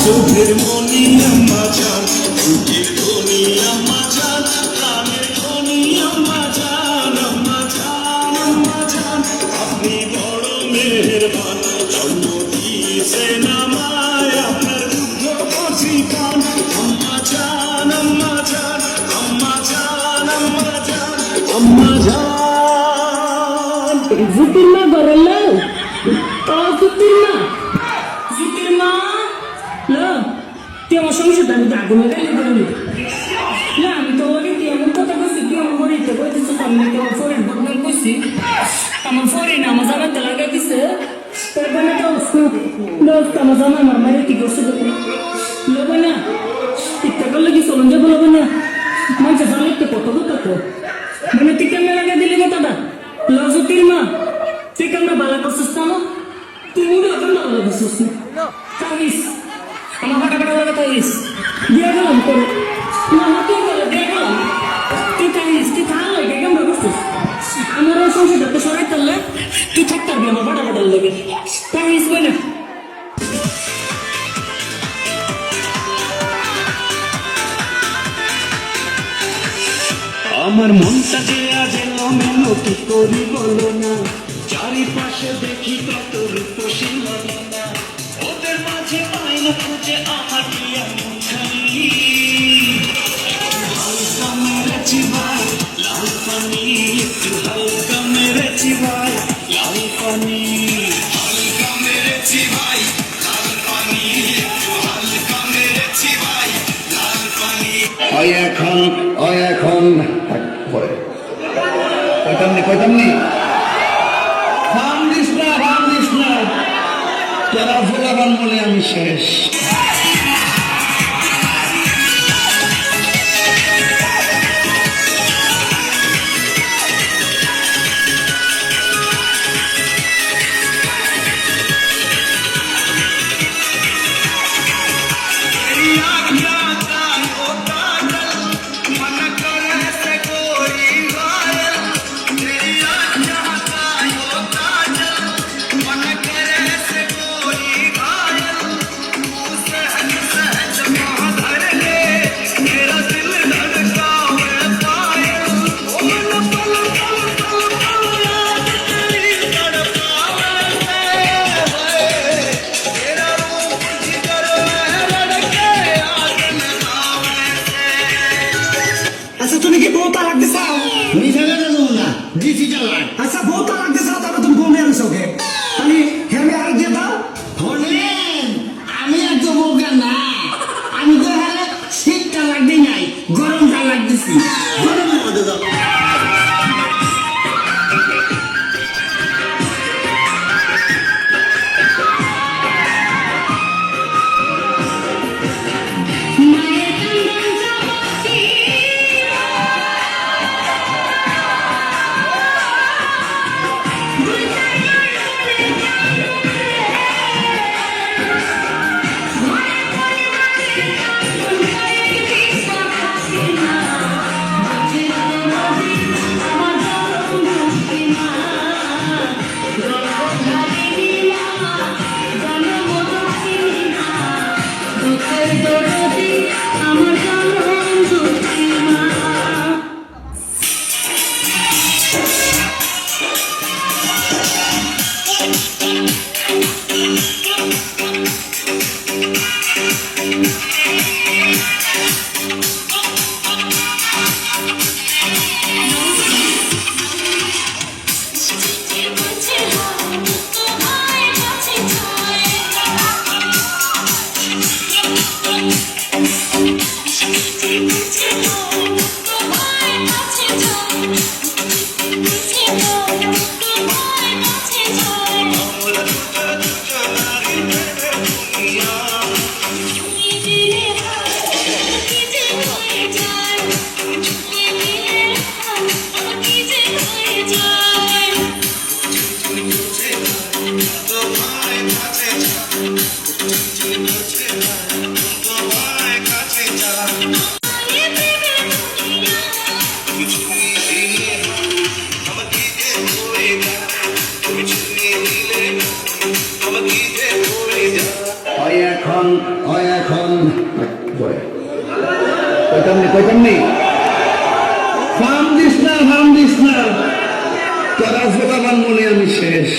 চোখের মনি আম্মা জান, বুকের ধনি আম্মা জান, প্রাণের ধনি আম্মা জান, আম্মা জান, আম্মা জান। আপনি বড় মেহেরবান, জন্ম দিয়েছেন আমায়, আপনার দুগ্ধ কচি পান। আম্মা জান, আম্মা জান, আম্মা জান, আম্মা জান, আম্মা জান। জিতির মা বড়লো ও জিতির মা, জিতির মা লো তুই আমার সংসারটা আমি আগুন লাগাইলে বললি না, আমি তো ওরে তুই এমন কথা কইছি, তুই আমার বড়িতে কইতেছ সামনে তো আমার ফোরের বদনাম কইছি, আমার ফোরে না আমার জামাতে লাগাই দিছে, তারপরে তো দোস্ত আমার জামা আমার মায়ের কি করছে লোবে না টিকটা করলে কি চলন যাবো লোবে না, মানুষের জানলে একটু কত কথা তো মানে তুই কেমনে লাগাই দিলি কথাটা লজতির মা, তুই কেমন বালা করছিস না, তুই মুড়ে কেমন বালা করছিস না তাইস আমার ফাটা ফাটা লাগা তাইস দিয়ে গেলাম করে না তুই করে দিয়ে গেলাম, তুই তাইস তুই তাহলে কেমন করছিস আমার ওই সংসারটা সরাই তাহলে তুই থাকতে পারবি আমার ফাটা ফাটার লেগে তাইস বই না। আমার মনটা যে আজ এলোমেলো, কি করি বলো না, চারিপাশে দেখি কত রূপসী না, ওদের মাঝে পাই না খুঁজে আমার প্রিয়া মুখানি। হালকা মেরেছি ভাই লাল পানি, একটু হালকা মেরেছি ভাই লাল পানি, হালকা মেরেছি ভাই লাল পানি, একটু হালকা মেরেছি ভাই লাল পানি। ওই এখন পরে কইতামনি ফান দিস না তোরা ফোলাবান বলে আমি শেষ। আচ্ছা তুমি কি বউ তালাক দিছাও? মিঠা কথা দেবো না, দিছি চালাক। আচ্ছা বউ তালাক দিছাও, তারপর তুমি বউ মেরে আনছো কে? আমি হেমে আর দিয়ে দাও। হলেন আমি এত বোকা না, আমি তো হলে শীত তালাক দিই নাই, গরম তালাক দিছি। গরমের মধ্যে যাবো হয় এখন হয় এখন কইতামনি ফার্ম দিস না তোর আসবে বাবার মনে আমি শেষ